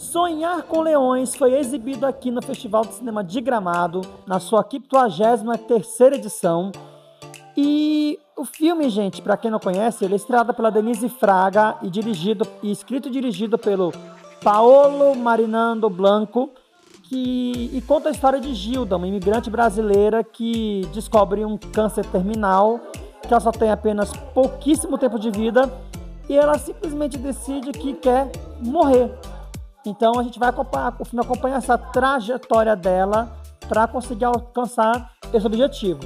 Sonhar com Leões foi exibido aqui no Festival de Cinema de Gramado, na sua 53ª edição. E o filme, gente, para quem não conhece, ele é estrelado pela Denise Fraga e escrito e dirigido pelo Paolo Marinando Blanco, e conta a história de Gilda, uma imigrante brasileira que descobre um câncer terminal, que ela só tem apenas pouquíssimo tempo de vida e ela simplesmente decide que quer morrer. Então a gente vai acompanhar, o filme acompanha essa trajetória dela para conseguir alcançar esse objetivo.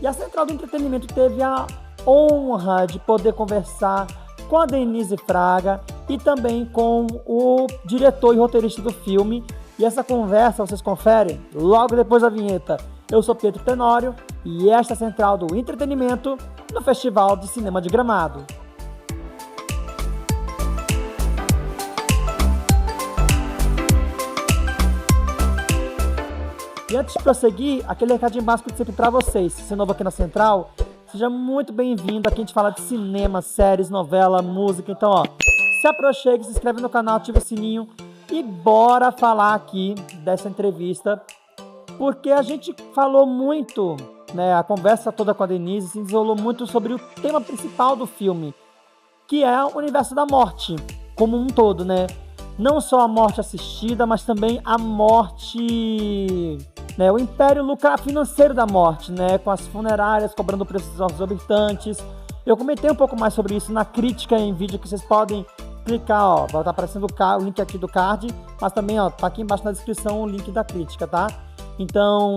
E a Central do Entretenimento teve a honra de poder conversar com a Denise Fraga e também com o diretor e roteirista do filme. E essa conversa vocês conferem logo depois da vinheta. Eu sou Pedro Tenório e esta é a Central do Entretenimento no Festival de Cinema de Gramado. E antes de prosseguir, aquele recadinho básico de sempre para vocês. Se você é novo aqui na Central, seja muito bem-vindo. Aqui a gente fala de cinema, séries, novela, música. Então, se aproxime, se inscreve no canal, ativa o sininho e bora falar aqui dessa entrevista. Porque a gente falou muito, né, a conversa toda com a Denise se desenrolou muito sobre o tema principal do filme, que é o universo da morte, como um todo, né? Não só a morte assistida, mas também a morte, né, o império financeiro da morte, né, com as funerárias cobrando preços exorbitantes. Eu comentei um pouco mais sobre isso na crítica em vídeo que vocês podem clicar, vai estar aparecendo o link aqui do card, mas também, tá aqui embaixo na descrição o link da crítica, tá? Então,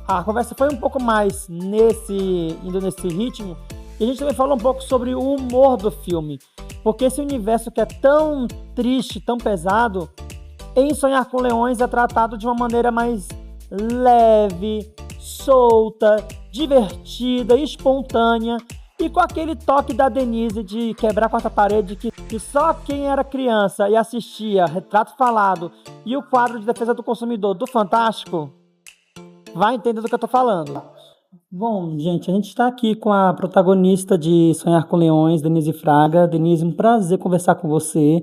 a conversa foi um pouco mais indo nesse ritmo, e a gente também falou um pouco sobre o humor do filme. Porque esse universo que é tão triste, tão pesado, em Sonhar com Leões é tratado de uma maneira mais leve, solta, divertida, espontânea e com aquele toque da Denise de quebrar a quarta parede que só quem era criança e assistia Retrato Falado e o quadro de defesa do consumidor do Fantástico vai entender do que eu tô falando. Bom, gente, a gente está aqui com a protagonista de Sonhar com Leões, Denise Fraga. Denise, um prazer conversar com você.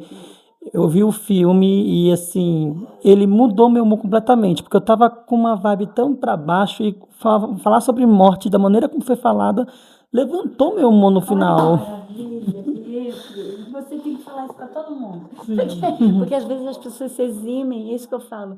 Eu vi o filme e, assim, ele mudou meu humor completamente, porque eu estava com uma vibe tão para baixo e falar sobre morte da maneira como foi falada levantou meu humor no final. Maravilha, Pedro. Você tem que falar isso para todo mundo. Porque às vezes as pessoas se eximem, é isso que eu falo.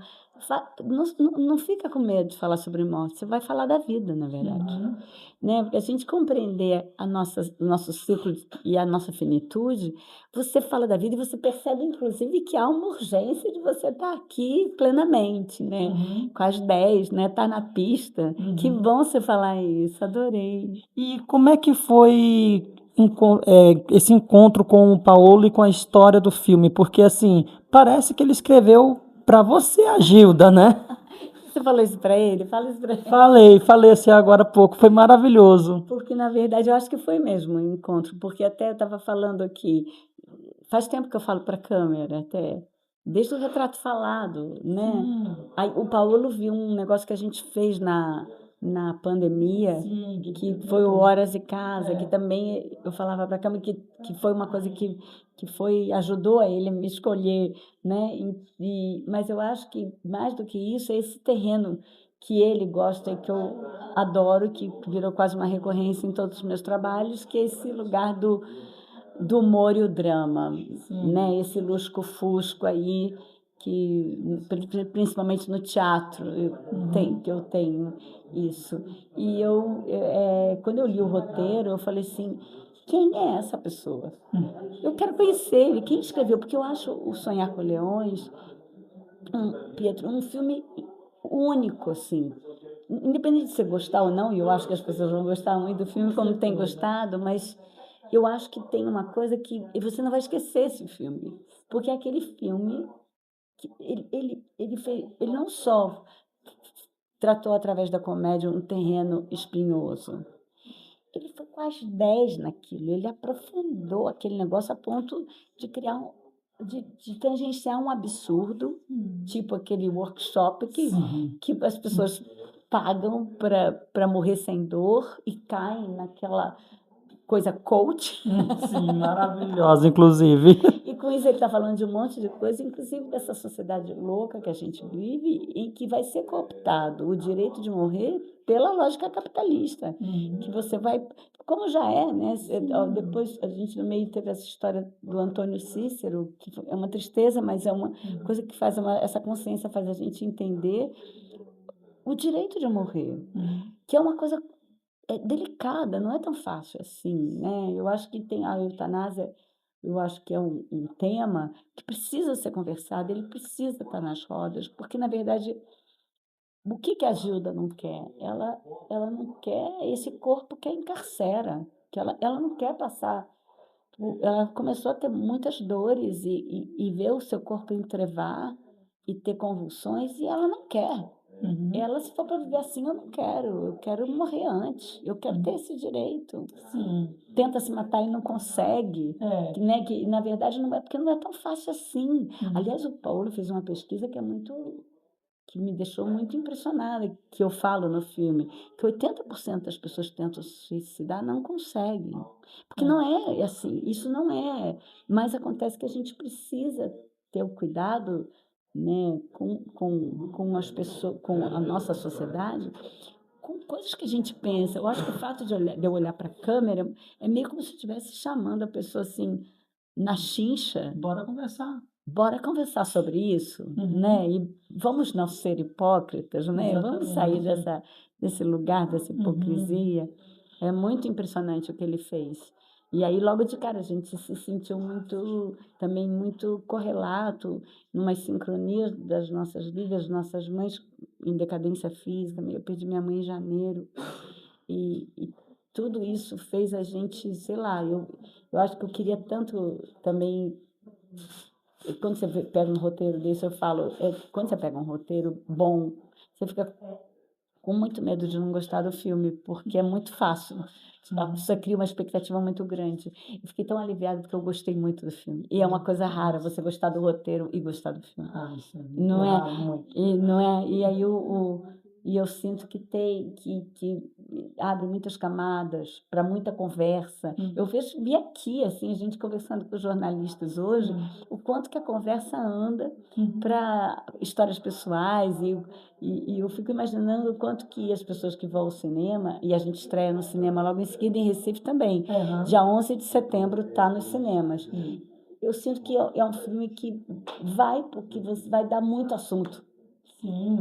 Não fica com medo de falar sobre morte, você vai falar da vida, na verdade. Né? Porque a gente compreender o nosso ciclo e a nossa finitude, você fala da vida e você percebe, inclusive, que há uma urgência de você estar aqui plenamente, né? Com as 10, né? Tá na pista. Que bom você falar isso, adorei. E como é que foi esse encontro com o Paolo e com a história do filme? Porque, assim, parece que ele escreveu para você, a Gilda, né? Você falou isso para ele? Fala isso para ele. Falei assim agora há pouco, foi maravilhoso. Porque, na verdade, eu acho que foi mesmo um encontro, porque até eu estava falando aqui, faz tempo que eu falo para a câmera, até, desde o Retrato Falado, né? Aí, o Paolo viu um negócio que a gente fez na pandemia, que foi o Horas e Casa, que também eu falava para a câmera que foi uma coisa que ajudou a ele a me escolher, né? Mas eu acho que, mais do que isso, é esse terreno que ele gosta e que eu adoro, que virou quase uma recorrência em todos os meus trabalhos, que é esse lugar do humor e o drama, né? Esse lusco-fusco aí, principalmente no teatro, que eu tenho isso. E quando eu li o roteiro, eu falei assim, quem é essa pessoa? Eu quero conhecer ele, quem escreveu? Porque eu acho o Sonhar com Leões, Pietro, um filme único, assim. Independente de você gostar ou não, e eu acho que as pessoas vão gostar muito do filme, como tem gostado, mas eu acho que tem uma coisa que você não vai esquecer esse filme, porque é aquele filme que ele não só tratou através da comédia um terreno espinhoso, ele foi com as 10 naquilo, ele aprofundou aquele negócio a ponto de criar de tangenciar um absurdo, tipo aquele workshop que as pessoas pagam para morrer sem dor e caem naquela coisa coach. Sim, maravilhosa, inclusive. E com isso ele está falando de um monte de coisa, inclusive dessa sociedade louca que a gente vive, em que vai ser cooptado o direito de morrer pela lógica capitalista, que você vai, como já é, né? Depois a gente no meio teve essa história do Antônio Cícero, que é uma tristeza, mas é uma coisa que faz essa consciência faz a gente entender o direito de morrer, que é uma coisa delicada, não é tão fácil assim, né? Eu acho que tem a eutanásia, eu acho que é um tema que precisa ser conversado, ele precisa estar nas rodas, porque, na verdade, o que a Gilda não quer? Ela não quer esse corpo que a encarcera, que ela não quer passar. Ela começou a ter muitas dores e ver o seu corpo entrevar e ter convulsões, e ela não quer. Ela, se for para viver assim, eu quero morrer antes, eu quero ter esse direito. Sim. Tenta se matar e não consegue, né? Que na verdade não é porque não é tão fácil assim. Aliás, o Paulo fez uma pesquisa que me deixou muito impressionada, que eu falo no filme, que 80% das pessoas que tentam se suicidar não conseguem. Porque não é assim, isso não é. Mas acontece que a gente precisa ter o cuidado, né, com as pessoas, com a nossa sociedade, com coisas que a gente pensa. Eu acho que o fato de eu olhar para a câmera é meio como se eu estivesse chamando a pessoa assim, na chincha. Bora conversar sobre isso, né? E vamos não ser hipócritas, né? Vamos sair desse lugar, dessa hipocrisia. É muito impressionante o que ele fez. E aí, logo de cara, a gente se sentiu também muito correlato, numa sincronia das nossas vidas, nossas mães em decadência física. Eu perdi minha mãe em janeiro. E tudo isso fez a gente, sei lá, eu acho que eu queria tanto também. Quando você pega um roteiro desse, eu falo, quando você pega um roteiro bom, você fica com muito medo de não gostar do filme, porque é muito fácil. A pessoa cria uma expectativa muito grande. Eu fiquei tão aliviada porque eu gostei muito do filme. E é uma coisa rara você gostar do roteiro e gostar do filme. Isso é Não é? muito. E não é? E aí e eu sinto que que abre muitas camadas para muita conversa. Eu vi aqui assim a gente conversando com os jornalistas hoje, o quanto que a conversa anda para histórias pessoais e eu fico imaginando o quanto que as pessoas que vão ao cinema, e a gente estreia no cinema logo em seguida em Recife também, dia 11 de setembro está nos cinemas. Eu sinto que é um filme que porque você vai dar muito assunto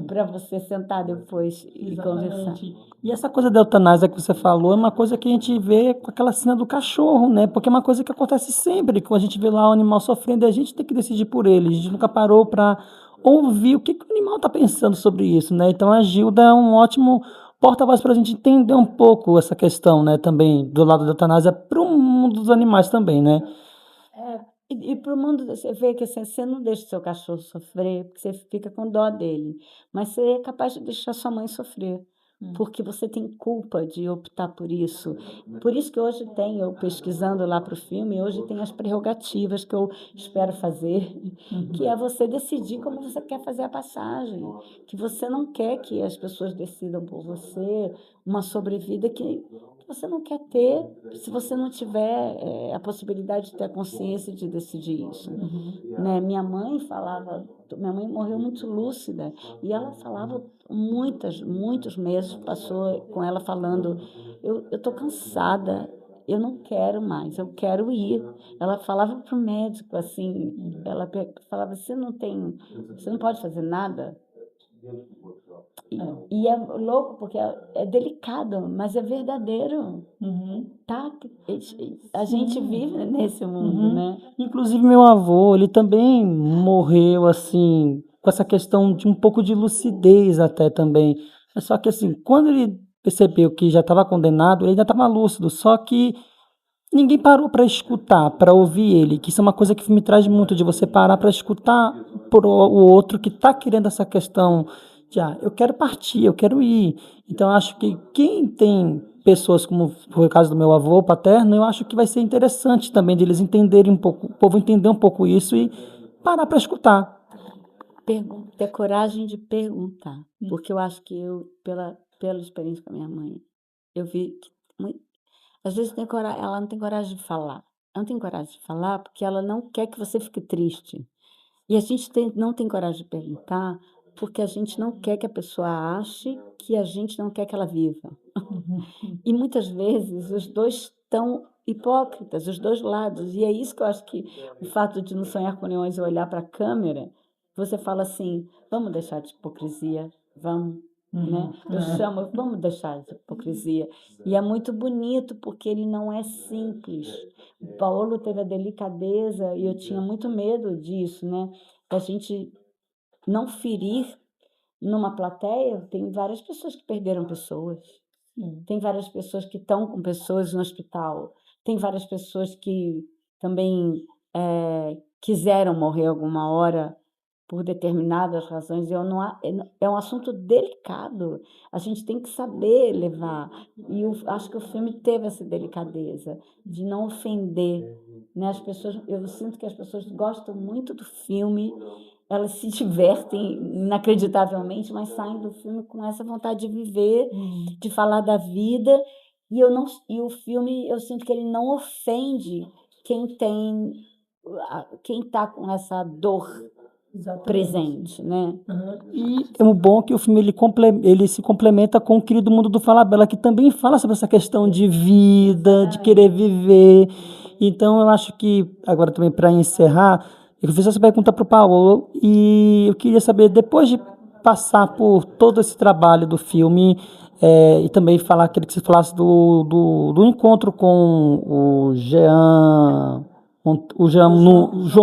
para você sentar depois e conversar. Exatamente. E essa coisa da eutanásia que você falou é uma coisa que a gente vê com aquela cena do cachorro, né? Porque é uma coisa que acontece sempre, quando a gente vê lá o animal sofrendo, e a gente tem que decidir por ele. A gente nunca parou para ouvir o que o animal está pensando sobre isso, né? Então a Gilda é um ótimo porta-voz para a gente entender um pouco essa questão, né? Também do lado da eutanásia para o mundo dos animais também, né? E para o mundo, você vê que assim, você não deixa o seu cachorro sofrer, porque você fica com dó dele, mas você é capaz de deixar sua mãe sofrer, porque você tem culpa de optar por isso. Por isso que hoje tem, eu pesquisando lá para o filme, hoje tem as prerrogativas que eu espero fazer, que é você decidir como você quer fazer a passagem, que você não quer que as pessoas decidam por você uma sobrevida que você não quer ter, se você não tiver a possibilidade de ter a consciência de decidir isso, né? Minha mãe morreu muito lúcida e ela falava muitos meses passou com ela falando, eu estou cansada, eu não quero mais, eu quero ir. Ela falava para o médico assim, falava, você não pode fazer nada. E é louco porque é delicado, mas é verdadeiro, tá? A gente vive nesse mundo, né? Inclusive meu avô, ele também morreu assim, com essa questão de um pouco de lucidez até também. Só que assim, quando ele percebeu que já estava condenado, ele ainda estava lúcido, só que ninguém parou para escutar, para ouvir ele, que isso é uma coisa que me traz muito, de você parar para escutar por o outro que está querendo essa questão de, eu quero partir, eu quero ir. Então, eu acho que quem tem pessoas, como foi o caso do meu avô paterno, eu acho que vai ser interessante também deles entenderem um pouco, o povo entender um pouco isso e parar para escutar. Ter coragem de perguntar, porque eu acho que pela experiência com a minha mãe, eu vi que às vezes ela não tem coragem de falar. ela não tem coragem de falar, porque ela não quer que você fique triste. E a gente não tem coragem de perguntar, porque a gente não quer que a pessoa ache que a gente não quer que ela viva. E muitas vezes os 2 estão hipócritas, os 2 lados, e é isso que eu acho que o fato de No Sonhar com Leões eu olhar para a câmera, você fala assim: "Vamos deixar de hipocrisia, vamos", né. Eu chamo: "Vamos deixar de hipocrisia". E é muito bonito, porque ele não é simples. O Paulo teve a delicadeza e eu tinha muito medo disso, né, da gente não ferir numa plateia. Tem várias pessoas que perderam pessoas. Tem várias pessoas que estão com pessoas no hospital, tem várias pessoas que também, quiseram morrer alguma hora por determinadas razões. Eu não a é um assunto delicado, a gente tem que saber levar, e eu acho que o filme teve essa delicadeza de não ofender, né, as pessoas. Eu sinto que as pessoas gostam muito do filme, elas se divertem inacreditavelmente, mas saem do filme com essa vontade de viver, de falar da vida, e eu não e o filme, eu sinto que ele não ofende quem tem quem está com essa dor presente, né. E é o bom que o filme ele se complementa com o Querido Mundo do Falabella, que também fala sobre essa questão de vida, de querer viver. Então eu acho que, agora também para encerrar, eu fiz essa pergunta para o Paulo e eu queria saber, depois de passar por todo esse trabalho do filme, e também falar, queria que você falasse do encontro com o João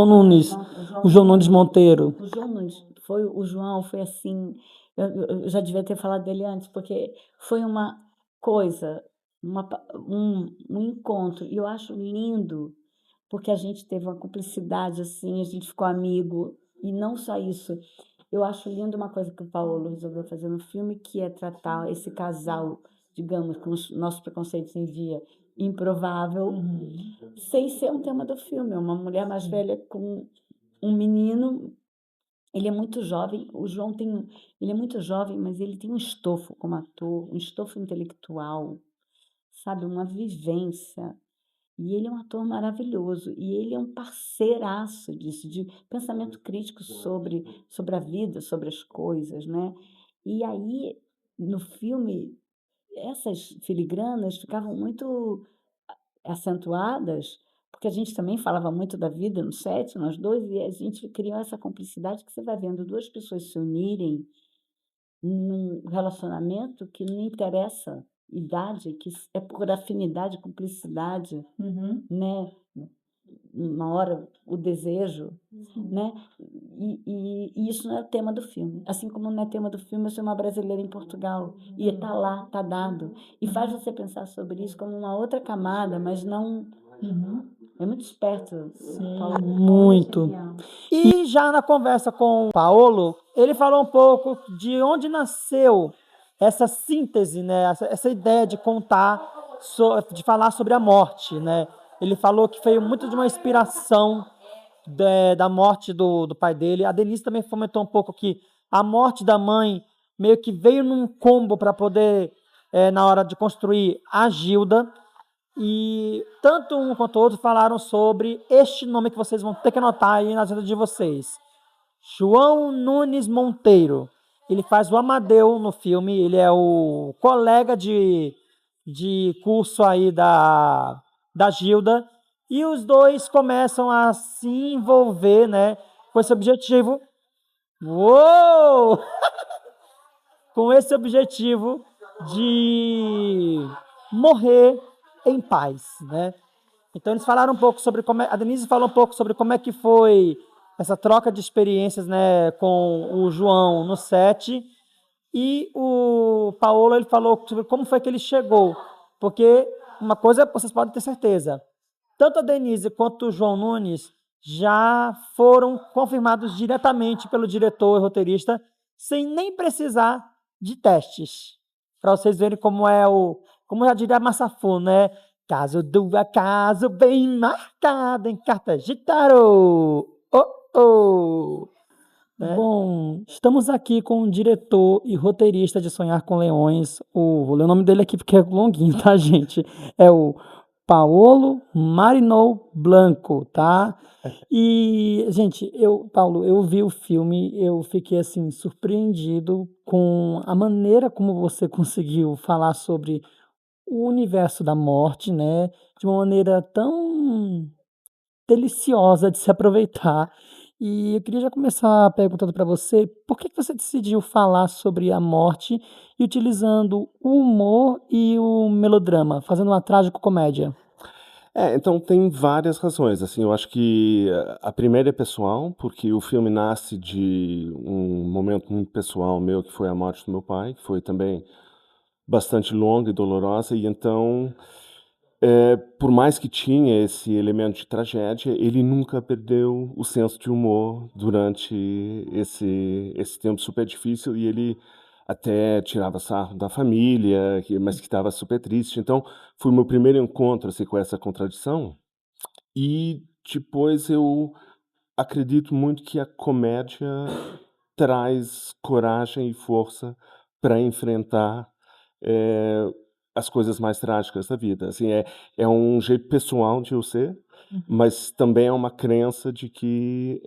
Nunes, o João Nunes Monteiro. O João Nunes foi o João foi assim, eu já devia ter falado dele antes, porque foi uma coisa, um encontro, e eu acho lindo, porque a gente teve uma cumplicidade, assim, a gente ficou amigo, e não só isso, eu acho lindo uma coisa que o Paulo resolveu fazer no filme, que é tratar esse casal, digamos, com os nossos preconceitos em dia, improvável, sem ser um tema do filme. É uma mulher mais velha com um menino. Ele é muito jovem, o João tem ele é muito jovem, mas ele tem um estofo como ator, um estofo intelectual, sabe, uma vivência. E ele é um ator maravilhoso, e ele é um parceiraço disso, de pensamento crítico sobre a vida, sobre as coisas, né. E aí, no filme, essas filigranas ficavam muito acentuadas, porque a gente também falava muito da vida no set, nós 2, e a gente criou essa cumplicidade que você vai vendo 2 pessoas se unirem num relacionamento que não interessa idade, que é por afinidade, cumplicidade, né, uma hora o desejo, né, e isso não é tema do filme. Assim como não é tema do filme Eu Sou Uma Brasileira em Portugal, e está lá, está dado, e faz você pensar sobre isso como uma outra camada, mas não. É muito esperto, Paulo. Muito. E já na conversa com o Paulo, ele falou um pouco de onde nasceu essa síntese, né? Essa ideia de contar, de falar sobre a morte, né? Ele falou que foi muito de uma inspiração da morte do pai dele. A Denise também comentou um pouco que a morte da mãe meio que veio num combo para poder, na hora de construir a Gilda. E tanto um quanto o outro falaram sobre este nome que vocês vão ter que anotar aí na agenda de vocês. João Nunes Monteiro. Ele faz o Amadeu no filme, ele é o colega de curso aí da Gilda, e os dois começam a se envolver, né, com esse objetivo. Uou! Com esse objetivo de morrer em paz, né? Então eles falaram um pouco sobre a Denise falou um pouco sobre como é que foi essa troca de experiências, né, com o João no set, e o Paulo ele falou sobre como foi que ele chegou, porque uma coisa vocês podem ter certeza, tanto a Denise quanto o João Nunes já foram confirmados diretamente pelo diretor e roteirista, sem nem precisar de testes, para vocês verem como como já diria Massafu, né? Caso do acaso bem marcado em cartas de tarô. Oh, oh. Bom, estamos aqui com o diretor e roteirista de Sonhar com Leões. Vou ler o nome dele aqui porque é longuinho, tá, gente? É o Paolo Marino Blanco, tá? E, gente, Paulo, eu vi o filme, eu fiquei assim surpreendido com a maneira como você conseguiu falar sobre o universo da morte, né? De uma maneira tão deliciosa de se aproveitar. E eu queria já começar perguntando para você, por que que você decidiu falar sobre a morte e utilizando o humor e o melodrama, fazendo uma trágico-comédia? Então tem várias razões, assim, eu acho que a primeira é pessoal, porque o filme nasce de um momento muito pessoal meu, que foi a morte do meu pai, que foi também bastante longa e dolorosa, e então, por mais que tinha esse elemento de tragédia, ele nunca perdeu o senso de humor durante esse tempo super difícil, e ele até tirava sarro da família, mas que estava super triste. Então, foi o meu primeiro encontro, assim, com essa contradição, e depois eu acredito muito que a comédia traz coragem e força para enfrentar, eh, as coisas mais trágicas da vida. Assim, é um jeito pessoal de eu ser, Uhum. mas também é uma crença de que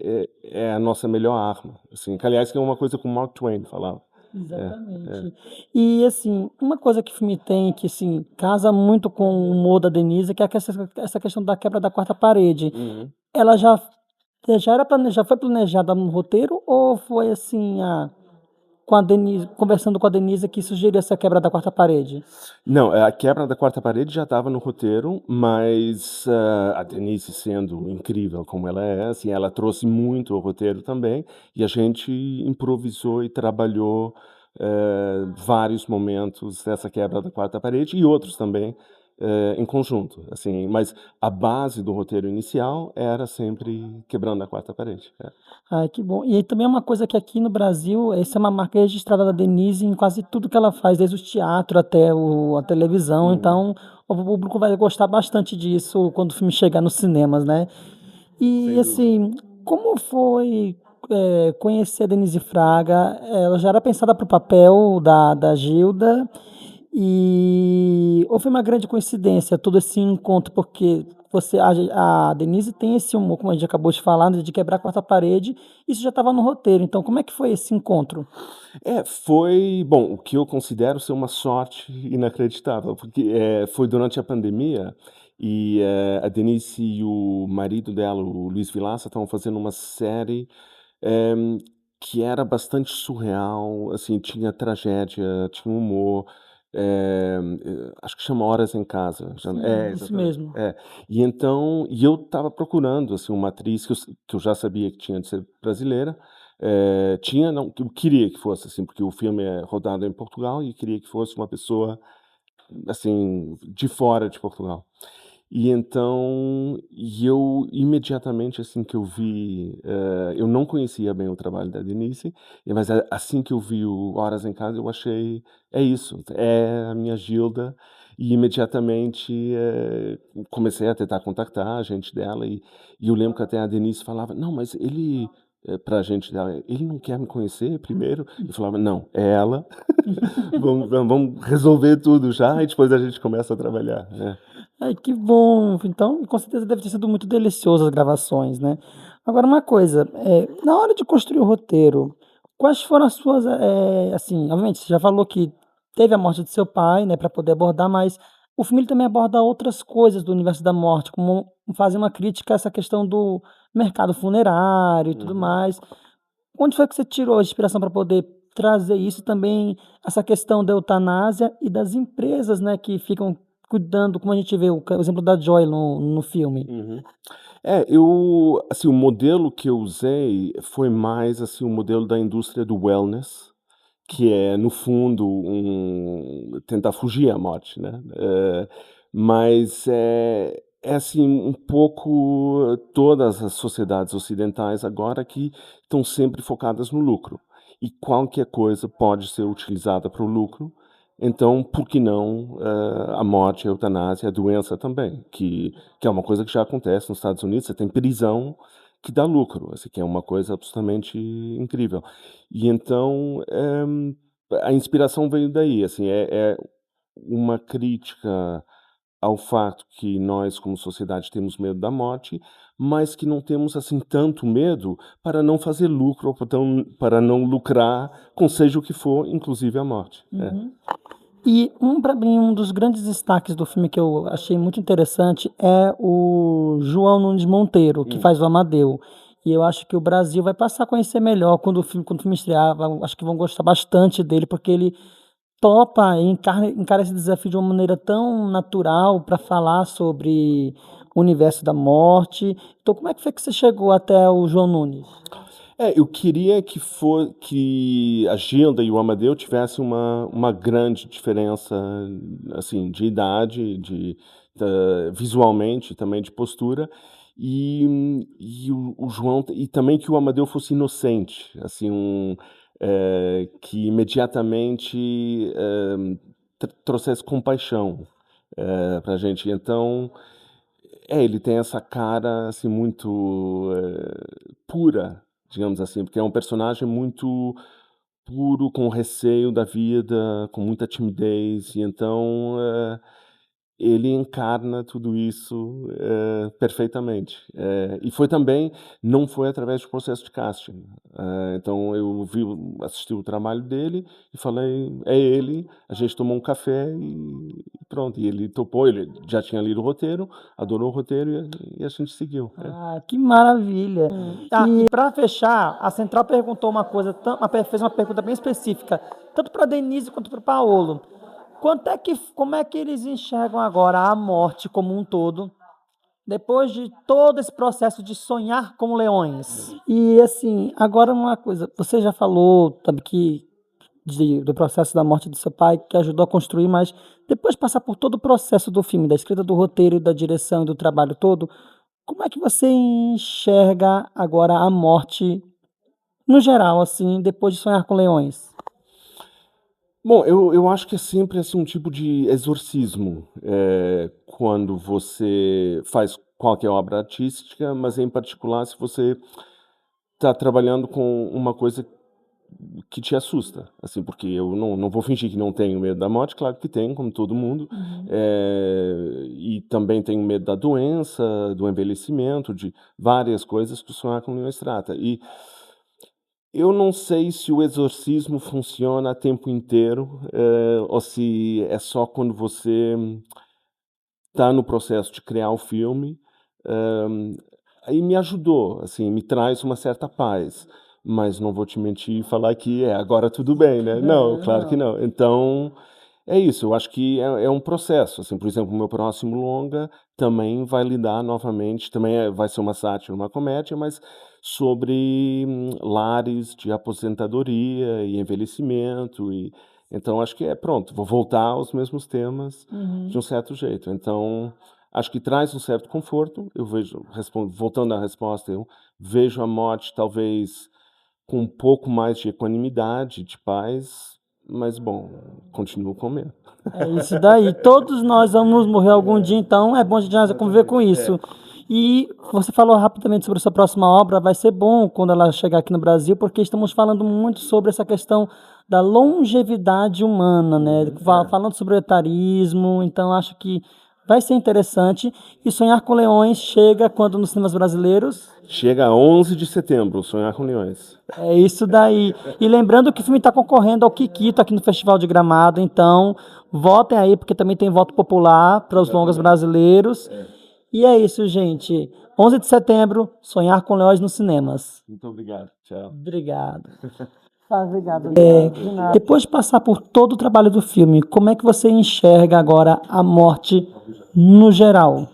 é a nossa melhor arma, assim, que aliás que é uma coisa que o Mark Twain falava. É, é. Exatamente. E, assim, uma coisa que o filme tem que, assim, casa muito com o humor da Denise, que é essa questão da quebra da quarta parede. Uhum. Ela já foi planejada no roteiro ou foi assim, com a Denise, conversando com a Denise que sugeriu essa quebra da quarta parede? Não, a quebra da quarta parede já estava no roteiro, mas, a Denise sendo incrível como ela é, assim, ela trouxe muito ao roteiro também, e a gente improvisou e trabalhou, vários momentos dessa quebra da quarta parede e outros também, em conjunto, assim, mas a base do roteiro inicial era sempre quebrando a quarta parede. É. Ai, que bom. E aí também é uma coisa que aqui no Brasil, essa é uma marca registrada da Denise em quase tudo que ela faz, desde o teatro até a televisão. Uhum. Então, o público vai gostar bastante disso quando o filme chegar nos cinemas, né? E Sem dúvida. assim, como foi conhecer a Denise Fraga? Ela já era pensada para o papel da Gilda, e ou foi uma grande coincidência todo esse encontro, porque a Denise tem esse humor, como a gente acabou de falar, né, de quebrar a quarta parede, isso já estava no roteiro. Então, como é que foi esse encontro? Foi bom, o que eu considero ser uma sorte inacreditável, porque, foi durante a pandemia e, a Denise e o marido dela, o Luiz Vilaça, estavam fazendo uma série, eh, que era bastante surreal, assim, tinha tragédia, tinha humor, acho que chama Horas em Casa, já Sim, isso exatamente. mesmo. E eu estava procurando, assim, uma atriz que eu já sabia que tinha de ser brasileira, tinha não, que eu queria que fosse, assim, porque o filme é rodado em Portugal e queria que fosse uma pessoa, assim, de fora de Portugal. E eu imediatamente, assim que eu vi, eu não conhecia bem o trabalho da Denise, mas assim que eu vi o Horas em Casa eu achei: "É isso, é a minha Gilda", e imediatamente, comecei a tentar contactar a gente dela e eu lembro que até a Denise falava: "Não, mas ele", pra gente dela: "Ele não quer me conhecer primeiro?" Eu falava: "Não, é ela, vamos resolver tudo já e depois a gente começa a trabalhar". É. Ai, que bom! Então, com certeza deve ter sido muito delicioso as gravações, né. Agora uma coisa, na hora de construir o roteiro, quais foram as suas, assim, obviamente você já falou que teve a morte do seu pai, né, para poder abordar, mas o filme ele também aborda outras coisas do universo da morte, como fazer uma crítica a essa questão do mercado funerário e tudo Uhum. mais. Onde foi que você tirou a inspiração para poder trazer isso também, essa questão da eutanásia e das empresas, né, que ficam cuidando, como a gente vê o exemplo da Joy no filme? Uhum. Eu assim, o modelo que eu usei foi mais, assim, o modelo da indústria do wellness, que é, no fundo, tentar fugir à morte, né. Mas assim, um pouco todas as sociedades ocidentais agora que estão sempre focadas no lucro, e qualquer coisa pode ser utilizada para o lucro, então por que não, a morte, a eutanásia, a doença também, que é uma coisa que já acontece nos Estados Unidos, você tem prisão que dá lucro, assim, que é uma coisa absolutamente incrível. E então, a inspiração veio daí, assim, é uma crítica ao fato que nós, como sociedade, temos medo da morte, mas que não temos assim tanto medo para não fazer lucro, ou para não lucrar com seja o que for, inclusive a morte. E para mim, um dos grandes destaques do filme que eu achei muito interessante é o João Nunes Monteiro, que faz o Amadeu. E eu acho que o Brasil vai passar a conhecer melhor quando o filme estrear. Acho que vão gostar bastante dele, porque ele topa e encara esse desafio de uma maneira tão natural para falar sobre o universo da morte. Então, como é que foi que você chegou até o João Nunes? Eu queria que a Gilda e o Amadeu tivessem uma grande diferença, assim, de idade, visualmente, também de postura, e o João, e também que o Amadeu fosse inocente, assim, que imediatamente trouxesse compaixão pra gente. Então, ele tem essa cara, assim, muito pura, digamos assim, porque é um personagem muito puro, com receio da vida, com muita timidez, e então ele encarna tudo isso perfeitamente. E foi também, não foi através do processo de casting. Então eu assisti o trabalho dele e falei, é ele, a gente tomou um café e pronto. E ele topou, ele já tinha lido o roteiro, adorou o roteiro e a gente seguiu. Ah, que maravilha! E para fechar, a Central perguntou uma coisa, fez uma pergunta bem específica, tanto para Denise quanto para o Paolo. Como é que eles enxergam agora a morte como um todo, depois de todo esse processo de sonhar com leões? E assim, agora uma coisa, você já falou, sabe, do processo da morte do seu pai, que ajudou a construir, mas depois de passar por todo o processo do filme, da escrita do roteiro, da direção e do trabalho todo, como é que você enxerga agora a morte, no geral, assim, depois de sonhar com leões? Bom, eu acho que é sempre assim, um tipo de exorcismo, quando você faz qualquer obra artística, mas em particular se você está trabalhando com uma coisa que te assusta, assim, porque eu não vou fingir que não tenho medo da morte, claro que tenho, como todo mundo, e também tenho medo da doença, do envelhecimento, de várias coisas que o Sonhar com Leões trata. E eu não sei se o exorcismo funciona a tempo inteiro, ou se é só quando você está no processo de criar o filme. Aí me ajudou, assim, me traz uma certa paz, mas não vou te mentir e falar que agora tudo bem, né? Não, claro que não. Então, é isso, eu acho que é um processo, assim, por exemplo, o meu próximo longa também vai lidar novamente, também vai ser uma sátira, uma comédia, mas sobre lares de aposentadoria e envelhecimento, e então acho que pronto, vou voltar aos mesmos temas de um certo jeito. Então, acho que traz um certo conforto, eu vejo, voltando à resposta, eu vejo a morte talvez com um pouco mais de equanimidade, de paz, mas bom, continuo com medo. É isso daí. Todos nós vamos morrer algum dia, então é bom a gente já conviver com isso. E você falou rapidamente sobre a sua próxima obra, vai ser bom quando ela chegar aqui no Brasil, porque estamos falando muito sobre essa questão da longevidade humana, né? Falando sobre o etarismo, então acho que vai ser interessante. E Sonhar com Leões chega quando nos cinemas brasileiros? Chega a 11 de setembro, Sonhar com Leões. É isso daí. E lembrando que o filme está concorrendo ao Kikito aqui no Festival de Gramado, então votem aí, porque também tem voto popular para os longas brasileiros. E é isso, gente. 11 de setembro, Sonhar com Leões nos cinemas. Muito obrigado, tchau. Obrigado. Obrigado. Depois de passar por todo o trabalho do filme, como é que você enxerga agora a morte no geral?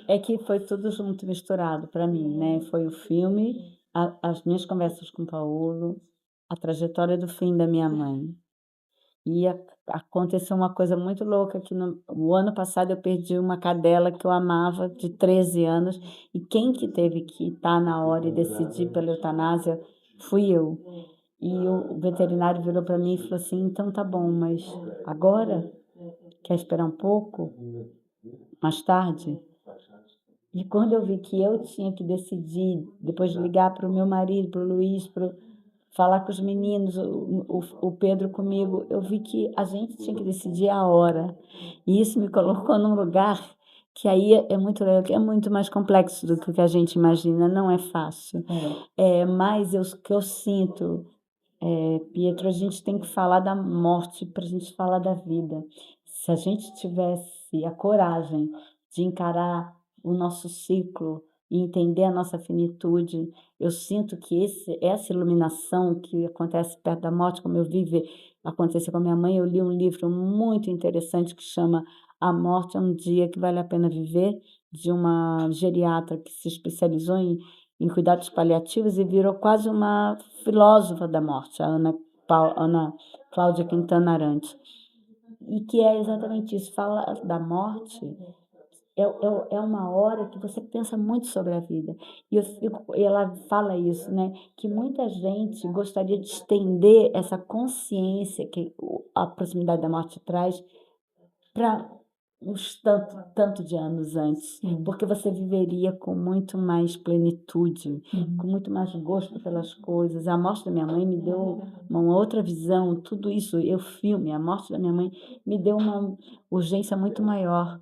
É que foi tudo junto, misturado para mim, né? Foi o filme, as minhas conversas com o Paulo, a trajetória do fim da minha mãe. E aconteceu uma coisa muito louca, que o ano passado eu perdi uma cadela que eu amava, de 13 anos, e quem que teve que estar na hora e decidir pela eutanásia fui eu. E o veterinário virou para mim e falou assim, então tá bom, mas agora? Quer esperar um pouco? Mais tarde? E quando eu vi que eu tinha que decidir, depois de ligar para o meu marido, para o Luiz, falar com os meninos, o Pedro comigo, eu vi que a gente tinha que decidir a hora. E isso me colocou num lugar que aí é muito legal, que é muito mais complexo do que o que a gente imagina, não é fácil. Mas o que eu sinto, Pietro, a gente tem que falar da morte para a gente falar da vida. Se a gente tivesse a coragem de encarar o nosso ciclo e entender a nossa finitude, eu sinto que essa iluminação que acontece perto da morte, como eu vi acontecer com a minha mãe, eu li um livro muito interessante que chama A Morte é um Dia que Vale a Pena Viver, de uma geriatra que se especializou em cuidados paliativos e virou quase uma filósofa da morte, a Ana Cláudia Quintana Arantes. E que é exatamente isso, fala da morte, é uma hora que você pensa muito sobre a vida. E ela fala isso, né? Que muita gente gostaria de estender essa consciência que a proximidade da morte traz para uns tanto de anos antes, porque você viveria com muito mais plenitude, com muito mais gosto pelas coisas. A morte da minha mãe me deu uma outra visão, tudo isso, a morte da minha mãe me deu uma urgência muito maior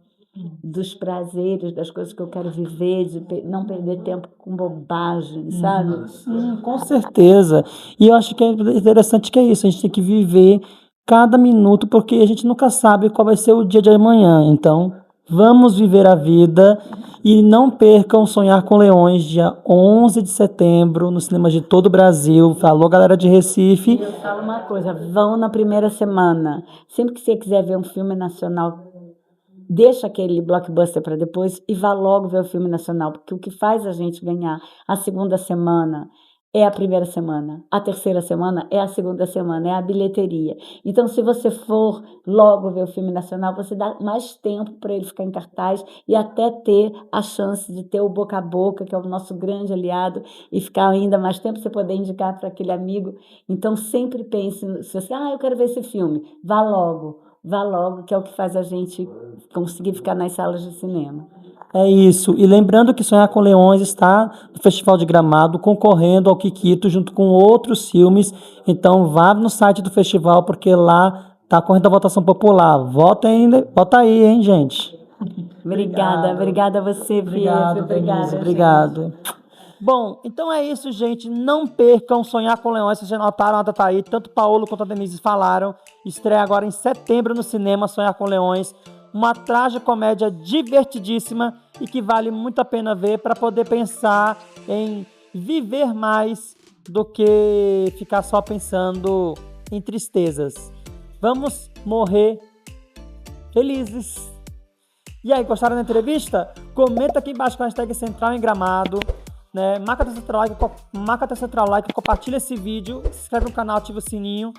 dos prazeres, das coisas que eu quero viver, de não perder tempo com bobagem, sabe? Sim, com certeza. E eu acho que é interessante que é isso, a gente tem que viver cada minuto, porque a gente nunca sabe qual vai ser o dia de amanhã. Então, vamos viver a vida e não percam Sonhar com Leões, dia 11 de setembro, no cinema de todo o Brasil. Falou, galera de Recife. Eu falo uma coisa, vão na primeira semana. Sempre que você quiser ver um filme nacional, deixa aquele blockbuster para depois e vá logo ver o filme nacional, porque o que faz a gente ganhar a segunda semana é a primeira semana, a terceira semana é a segunda semana, é a bilheteria. Então, se você for logo ver o filme nacional, você dá mais tempo para ele ficar em cartaz e até ter a chance de ter o boca a boca, que é o nosso grande aliado, e ficar ainda mais tempo, você poder indicar para aquele amigo. Então, sempre pense, se você, eu quero ver esse filme, vá logo, que é o que faz a gente conseguir ficar nas salas de cinema. É isso. E lembrando que Sonhar com Leões está no Festival de Gramado, concorrendo ao Kikito, junto com outros filmes. Então, vá no site do festival, porque lá está correndo a votação popular. Vota aí, hein, gente? Obrigada a você, Obrigado, Obrigada, obrigado. Bom, então é isso, gente. Não percam Sonhar com Leões. Vocês já notaram, a data aí. Tanto Paulo quanto a Denise falaram. Estreia agora em setembro no cinema, Sonhar com Leões. Uma tragicomédia divertidíssima e que vale muito a pena ver para poder pensar em viver mais do que ficar só pensando em tristezas. Vamos morrer felizes. E aí, gostaram da entrevista? Comenta aqui embaixo com a hashtag Central em Gramado. Né? Marca teu Central Like, compartilha esse vídeo, se inscreve no canal, ativa o sininho.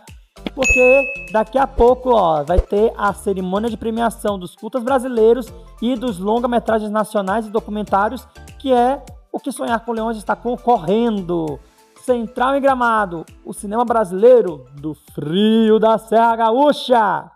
Porque daqui a pouco vai ter a cerimônia de premiação dos curtas brasileiros e dos longa-metragens nacionais e documentários, que é o que Sonhar com Leões está concorrendo. Central em Gramado, o cinema brasileiro do frio da Serra Gaúcha.